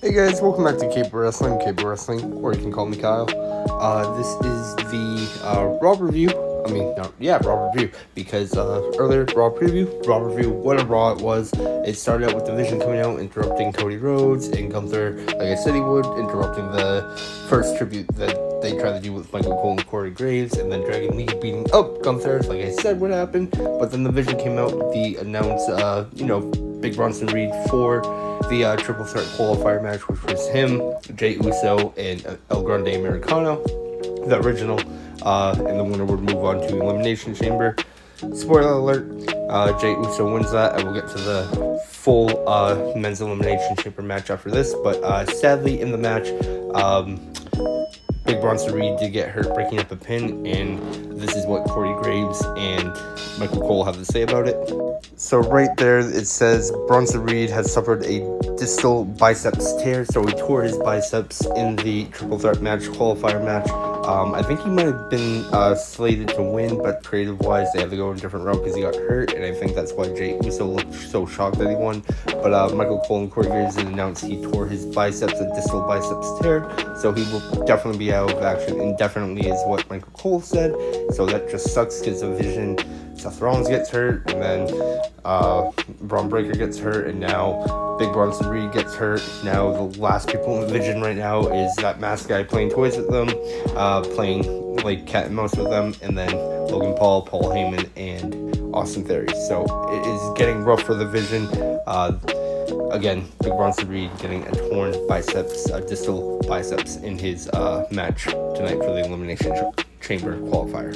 Hey guys, welcome back to Cable Wrestling, or you can call me Kyle. This is the Raw review. Raw review, because earlier, Raw review, what a Raw it was. It started out with the Vision coming out, interrupting Cody Rhodes, and Gunther, like I said he would, interrupting the first tribute that they tried to do with Michael Cole and Corey Graves, and then Dragon Lee beating up Gunther, like I said would happen. But then the Vision came out, the announced, Big Bronson Reed for the triple threat qualifier match, which was him, Jey Uso, and El Grande Americano, the original, and the winner would move on to Elimination Chamber. Spoiler alert, Jey Uso wins that. I will get to the full men's Elimination Chamber match after this, but sadly in the match, Big Bronson Reed did get hurt breaking up a pin, and this is what Corey Graves and Michael Cole have to say about it. So right there it says Bronson Reed has suffered a distal biceps tear, so he tore his biceps in the triple threat match, qualifier match. I think he might have been slated to win, but creative-wise, they had to go a different route because he got hurt, and I think that's why Jey Uso looked so shocked that he won. But Michael Cole and Corey Graves did announce he tore his biceps, a distal biceps tear, so he will definitely be out of action indefinitely, is what Michael Cole said. So that just sucks because the Vision, Seth Rollins gets hurt, and then Braun Breaker gets hurt, and now Big Bronson Reed gets hurt. Now the last people in the Vision right now is that masked guy playing toys with them, playing like cat and mouse with them, and then Logan Paul, Paul Heyman, and Austin Theory. So it is getting rough for the Vision. Again, Big Bronson Reed getting a torn biceps, distal biceps in his match tonight for the Elimination Chamber qualifier.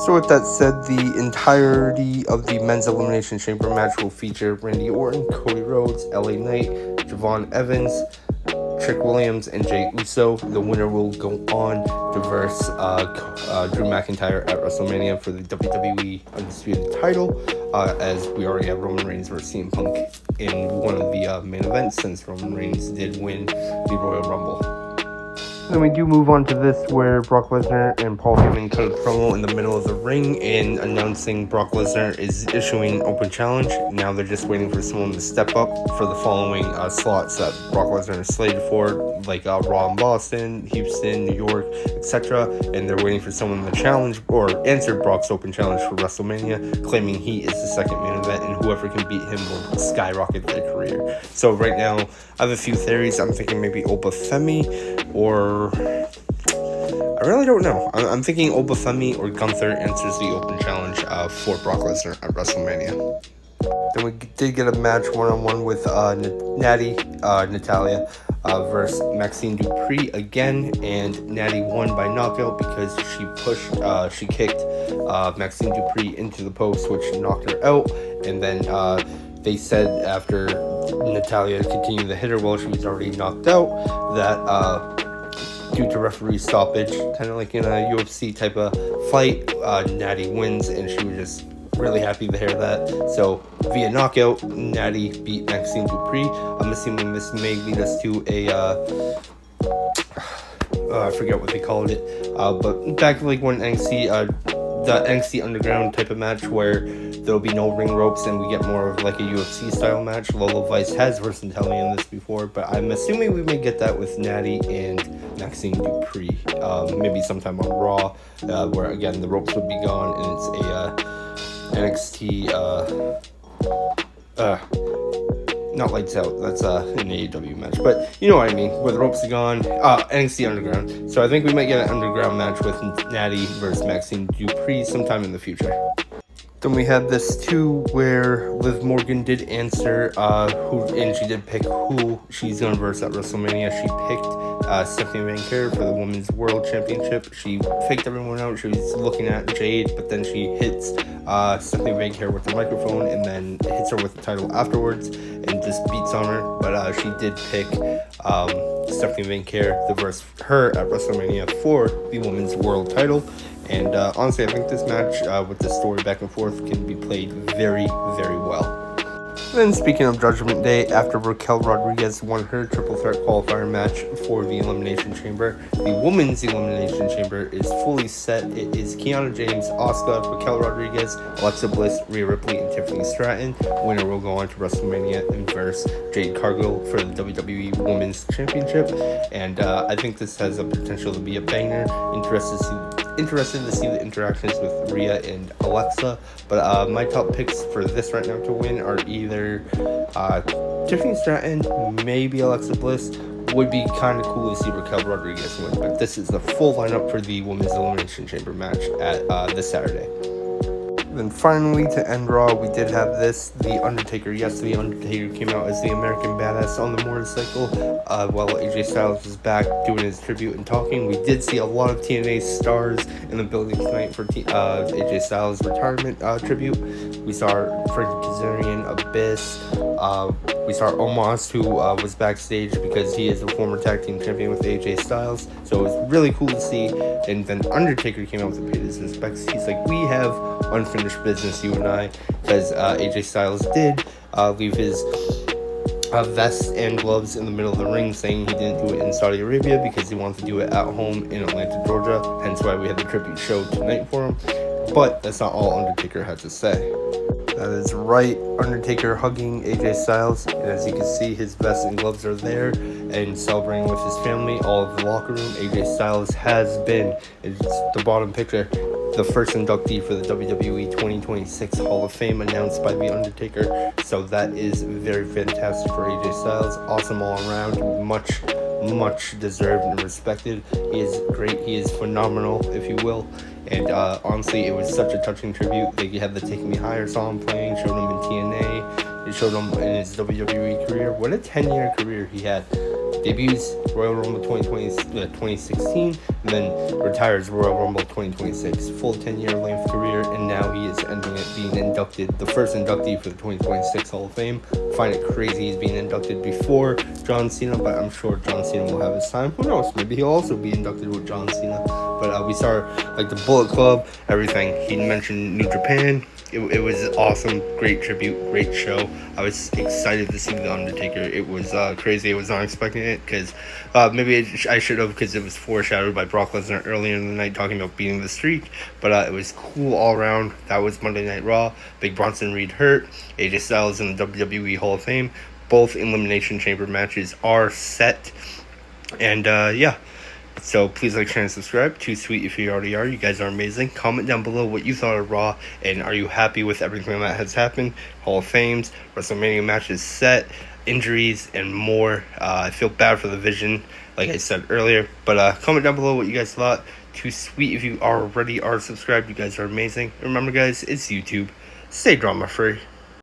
So with that said, the entirety of the men's Elimination Chamber match will feature Randy Orton, Cody Rhodes, LA Knight, Javon Evans, Trick Williams, and Jey Uso. The winner will go on to verse Drew McIntyre at WrestleMania for the WWE Undisputed title, as we already have Roman Reigns versus CM Punk in one of the main events, since Roman Reigns did win the Royal Rumble. Then we do move on to this, where Brock Lesnar and Paul Heyman cut a promo in the middle of the ring and announcing Brock Lesnar is issuing an open challenge. Now they're just waiting for someone to step up for the following slots that Brock Lesnar is slated for, like Raw in Boston, Houston, New York, etc. And they're waiting for someone to challenge or answer Brock's open challenge for WrestleMania, claiming he is the second main event, and whoever can beat him will skyrocket their career. So right now, I have a few theories. I'm thinking maybe Oba Femi, or I really don't know. I'm thinking Oba Femi or Gunther answers the open challenge for Brock Lesnar at WrestleMania. Then we did get a match one-on-one with Natalia versus Maxine Dupree again, and Natty won by knockout because she kicked Maxine Dupree into the post, which knocked her out, and then they said after Natalia continued to hit her while she was already knocked out that due to referee stoppage, kind of like in a UFC type of fight, Natty wins, and she was just really happy to hear that. So via knockout, Natty beat Maxine Dupree. I'm assuming this may lead us to a I forget what they called it, but back like when the NXT Underground type of match where there'll be no ring ropes and we get more of like a UFC style match. Lola Vice has versatility in this before, but I'm assuming we may get that with Natty and Maxine Dupree, maybe sometime on Raw, where again the ropes would be gone and it's a NXT not Lights Out, that's an AEW match, but you know what I mean, where the ropes are gone, NXT Underground. So I think we might get an Underground match with Natty versus Maxine Dupree sometime in the future. Then we had this too, where Liv Morgan did answer and she did pick who she's going to verse at WrestleMania. She picked Stephanie Van Care for the Women's World Championship. She faked everyone out. She was looking at Jade, but then she hits Stephanie Van Care with the microphone and then hits her with the title afterwards and just beats on her. But she did pick Stephanie Van Care to verse her at WrestleMania for the Women's World title. And honestly, I think this match with the story back and forth can be played very, very well. Then speaking of Judgment Day, after Raquel Rodriguez won her triple threat qualifier match for the Elimination Chamber, the Women's Elimination Chamber is fully set. It is Kiana James, Asuka, Raquel Rodriguez, Alexa Bliss, Rhea Ripley, and Tiffany Stratton. Winner will go on to WrestleMania and verse Jade Cargill for the WWE Women's Championship. And I think this has a potential to be a banger. Interested to see the interactions with Rhea and Alexa, but my top picks for this right now to win are either Tiffany Stratton, maybe Alexa Bliss. Would be kind of cool to see Raquel Rodriguez win, but this is the full lineup for the Women's Elimination Chamber match at this Saturday. Then finally, to end Raw, we did have the Undertaker. Yes, the Undertaker came out as the American Badass on the motorcycle while AJ Styles was back doing his tribute and talking. We did see a lot of TNA stars in the building tonight for AJ Styles' retirement tribute. We saw Frankie Kazarian, Abyss. We saw Omos, who was backstage because he is a former tag team champion with AJ Styles. So it was really cool to see. And then Undertaker came out to pay his respects. He's like, we have unfinished business, you and I, because AJ Styles did leave his vest and gloves in the middle of the ring, saying he didn't do it in Saudi Arabia because he wanted to do it at home in Atlanta, Georgia. Hence why we had the tribute show tonight for him. But that's not all Undertaker had to say. That is right, Undertaker hugging AJ Styles, and as you can see, his vest and gloves are there, and celebrating with his family, all of the locker room. AJ Styles has been, it's the bottom picture, the first inductee for the WWE 2026 Hall of Fame announced by The Undertaker, so that is very fantastic for AJ Styles. Awesome all around, much deserved and respected. He is great, he is phenomenal, if you will. And honestly, it was such a touching tribute. They had the Take Me Higher song playing, showed him in TNA, it showed him in his WWE career. What a 10-year career he had. Debuts Royal Rumble 2016, and then retires Royal Rumble 2026. Full 10-year length career, and now he is ending it being inducted, the first inductee for the 2026 Hall of Fame. I find it crazy he's being inducted before John Cena, but I'm sure John Cena will have his time. Who knows? Maybe he'll also be inducted with John Cena. But we saw like the Bullet Club, everything. He mentioned New Japan. It was awesome, great tribute, great show. I was excited to see The Undertaker. It was crazy. I was not expecting it because maybe I should have, because it was foreshadowed by Brock Lesnar earlier in the night talking about beating the streak. But it was cool all around. That was Monday Night Raw. Big Bronson Reed hurt. AJ Styles in the WWE Hall of Fame. Both Elimination Chamber matches are set. And yeah. So please like, share, and subscribe. Too sweet if you already are. You guys are amazing. Comment down below what you thought of Raw, and are you happy with everything that has happened? Hall of Fames, WrestleMania matches set, injuries, and more. I feel bad for the Vision, like I said earlier. But comment down below what you guys thought. Too sweet if you already are subscribed. You guys are amazing. Remember, guys, it's YouTube. Stay drama free.